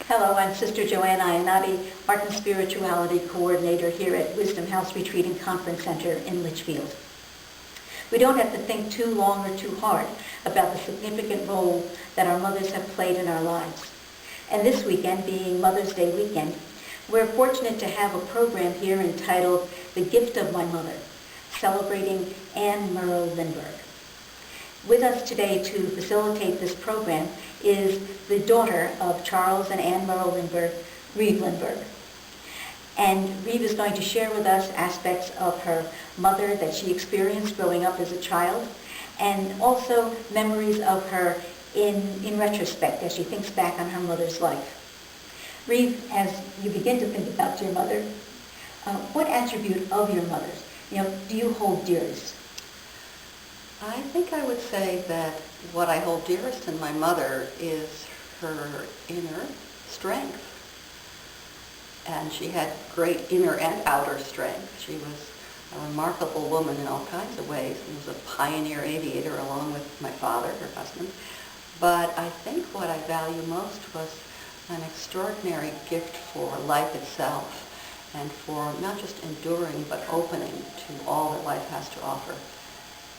Hello, I'm Sister Joanna Iannotti, Art and Spirituality Coordinator here at Wisdom House Retreat and Conference Center in Litchfield. We don't have to think too long or too hard about the significant role that our mothers have played in our lives. And this weekend, being Mother's Day weekend, we're fortunate to have a program here entitled The Gift of My Mother, celebrating Morrow Lindbergh. With us today to facilitate this program is the daughter of Charles and Anne Morrow Lindbergh, Reeve Lindbergh. And Reeve is going to share with us aspects of her mother that she experienced growing up as a child, and also memories of her in retrospect as she thinks back on her mother's life. Reeve, as you begin to think about your mother, what attribute of your mother's, do you hold dearest? I think I would say that what I hold dearest in my mother is her inner strength. And she had great inner and outer strength. She was a remarkable woman in all kinds of ways. She was a pioneer aviator along with my father, her husband. But I think what I value most was an extraordinary gift for life itself and for not just enduring but opening to all that life has to offer.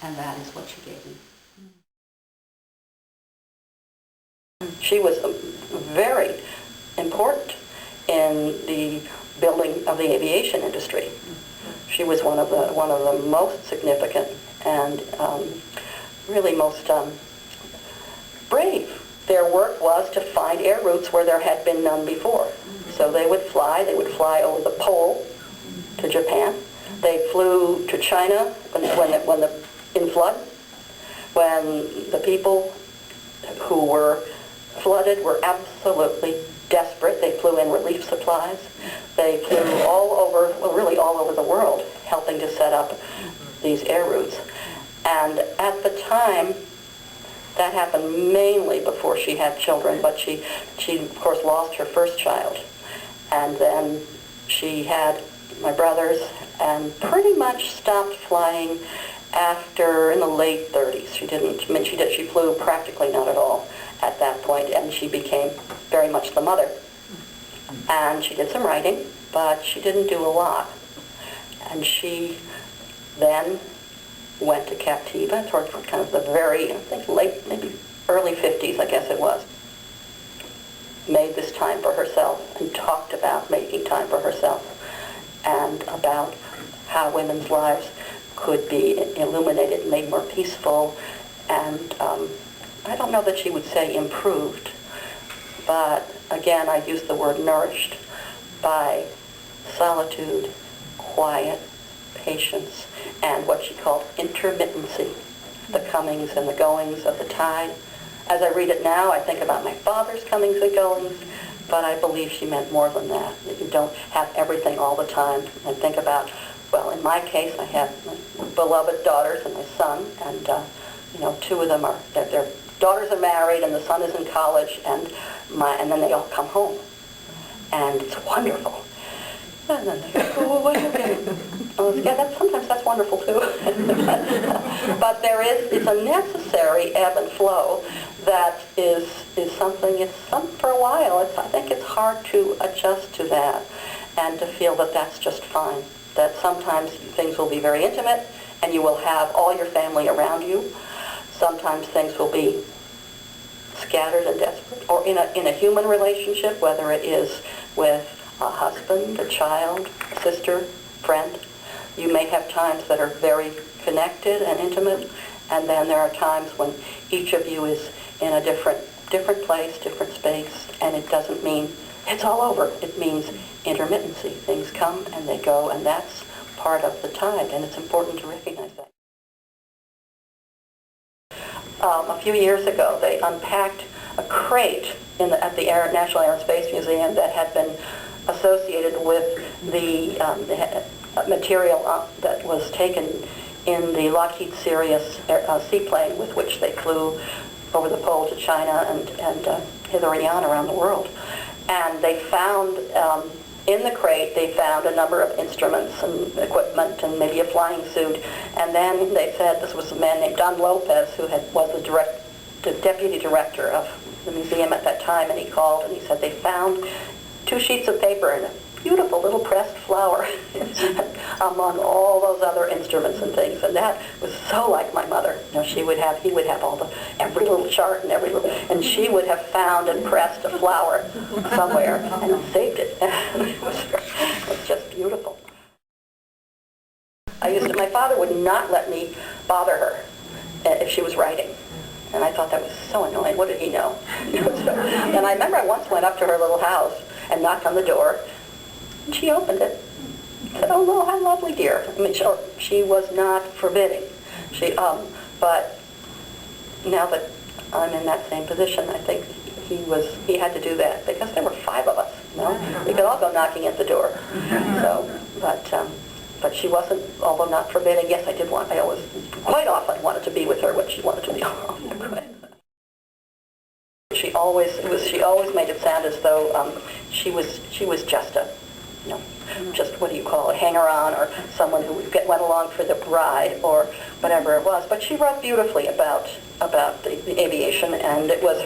And that is what she gave me. She was very important in the building of the aviation industry. She was one of the most significant and really most brave. Their work was to find air routes where there had been none before. So they would fly over the pole to Japan. They flew to China in flood, when the people who were flooded were absolutely desperate. They flew in relief supplies. They flew really all over the world, helping to set up these air routes. And at the time, that happened mainly before she had children, but she of course lost her first child. And then she had my brothers and pretty much stopped flying after, in the late 30s. She flew practically not at all at that point, and she became very much the mother. And she did some writing, but she didn't do a lot. And she then went to Captiva towards kind of the very, I think late, maybe early 50s, I guess it was. Made this time for herself and talked about making time for herself and about how women's lives could be illuminated, made more peaceful, and I don't know that she would say improved, but again, I use the word nourished by solitude, quiet, patience, and what she called intermittency, the comings and the goings of the tide. As I read it now, I think about my father's comings and goings, but I believe she meant more than that you don't have everything all the time, and think about, well, in my case, I have my beloved daughters and my son, and two of them their daughters are married, and the son is in college, and then they all come home, and it's wonderful. And then they go away. Sometimes that's wonderful too. But it's a necessary ebb and flow that is something. For a while. I think it's hard to adjust to that, and to feel that that's just fine. That sometimes things will be very intimate and you will have all your family around you. Sometimes things will be scattered and desperate, or in a human relationship, whether it is with a husband, a child, a sister, friend. You may have times that are very connected and intimate, and then there are times when each of you is in a different place, different space, and it doesn't mean it's all over. It means intermittency. Things come and they go, and that's part of the tide, and it's important to recognize that. A few years ago, they unpacked a crate at the National Air and Space Museum that had been associated with the material that was taken in the Lockheed Sirius seaplane with which they flew over the pole to China and hither and yon around the world. And they found, in the crate, they found a number of instruments and equipment and maybe a flying suit. And then they said this was a man named Don Lopez, who was the deputy director of the museum at that time, and he called and he said they found 2 sheets of paper and a beautiful little pressed flower among all those other instruments and things. And that was so like my mother. You know, he would have every little chart and and she would have found and pressed a flower somewhere and saved it. It was just beautiful. My father would not let me bother her if she was writing. And I thought that was so annoying. What did he know? And I remember I once went up to her little house and knocked on the door, and she opened it. Said, "Oh, no, how lovely, dear." I mean, she was not forbidding. But now that I'm in that same position, I think he had to do that because there were 5 of us. You know, we could all go knocking at the door. So, but she wasn't, although not forbidding. Yes, I always, quite often, wanted to be with her when she wanted to be alone. She always made it sound as though she was just a, just what do you call it, hanger-on, or someone who went along for the ride, or whatever it was. But she wrote beautifully about the aviation, and it was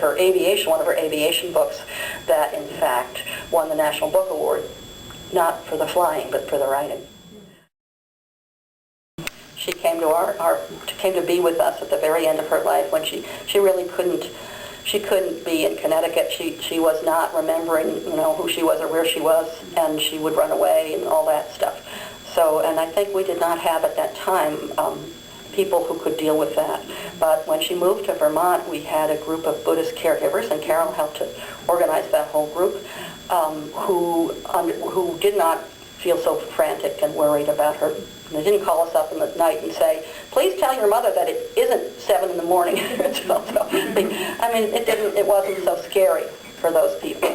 one of her aviation books that, in fact, won the National Book Award, not for the flying, but for the writing. She came to be with us at the very end of her life when she really couldn't be in Connecticut. She was not remembering, who she was or where she was, and she would run away and all that stuff. So, and I think we did not have at that time people who could deal with that. But when she moved to Vermont, we had a group of Buddhist caregivers, and Carol helped to organize that whole group, who did not feel so frantic and worried about her. They didn't call us up in the night and say, "Please tell your mother that it isn't 7 in the morning." I mean, it wasn't so scary for those people,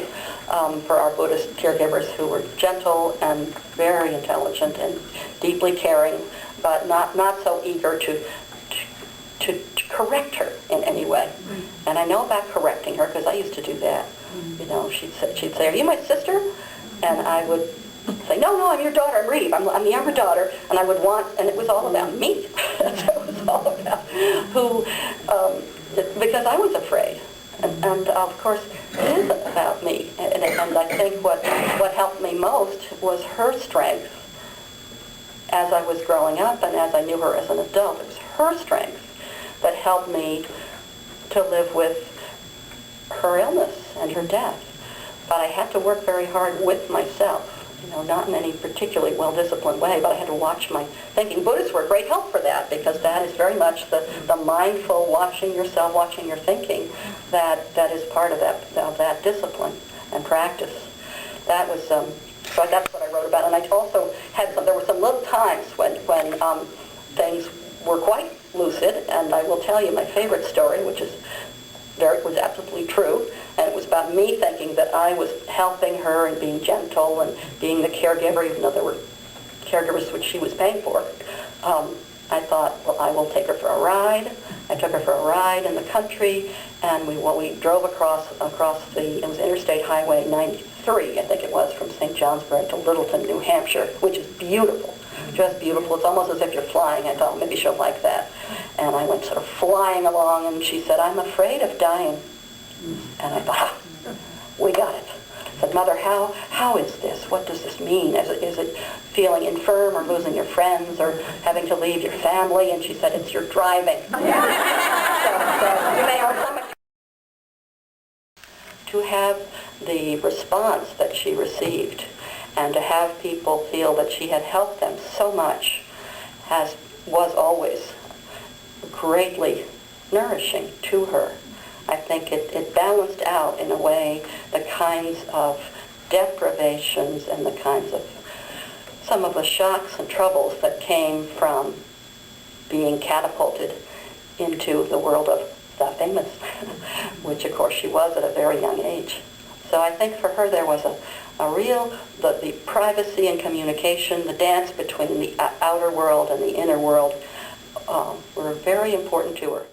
for our Buddhist caregivers, who were gentle and very intelligent and deeply caring, but not so eager to correct her in any way. And I know about correcting her because I used to do that. She'd say, "Are you my sister?" And I would say, "No, I'm your daughter. I'm Reeve. I'm the younger daughter." And and it was all about me. That's what it was all about. Because I was afraid. And of course, it is about me. And I think what helped me most was her strength as I was growing up and as I knew her as an adult. It was her strength that helped me to live with her illness and her death. But I had to work very hard with myself. Not in any particularly well-disciplined way, but I had to watch my thinking. Buddhists were a great help for that, because that is very much the mindful watching yourself, watching your thinking, that is part of that discipline and practice. That was, so that's what I wrote about. And I also there were some little times when things were quite lucid, and I will tell you my favorite story, which was absolutely true, and it was about me thinking that I was helping her and being gentle and being the caregiver, even though there were caregivers which she was paying for. I thought, well, I will take her for a ride. I took her for a ride in the country, and we drove across it was Interstate Highway 93, I think it was, from St. Johnsbury to Littleton, New Hampshire, which is beautiful. Just beautiful. It's almost as if you're flying. I thought maybe she'll like that. And I went sort of flying along, and she said, "I'm afraid of dying." And I thought, we got it. I said, "Mother, how is this? What does this mean? Is it feeling infirm or losing your friends or having to leave your family?" And she said, "It's your driving." So you may have some to have the response that she received, and to have people feel that she had helped them so much was always greatly nourishing to her. I think it balanced out, in a way, the kinds of deprivations and the kinds of some of the shocks and troubles that came from being catapulted into the world of the famous, which of course she was at a very young age. So I think for her there was a real, the privacy and communication, the dance between the outer world and the inner world were very important to her.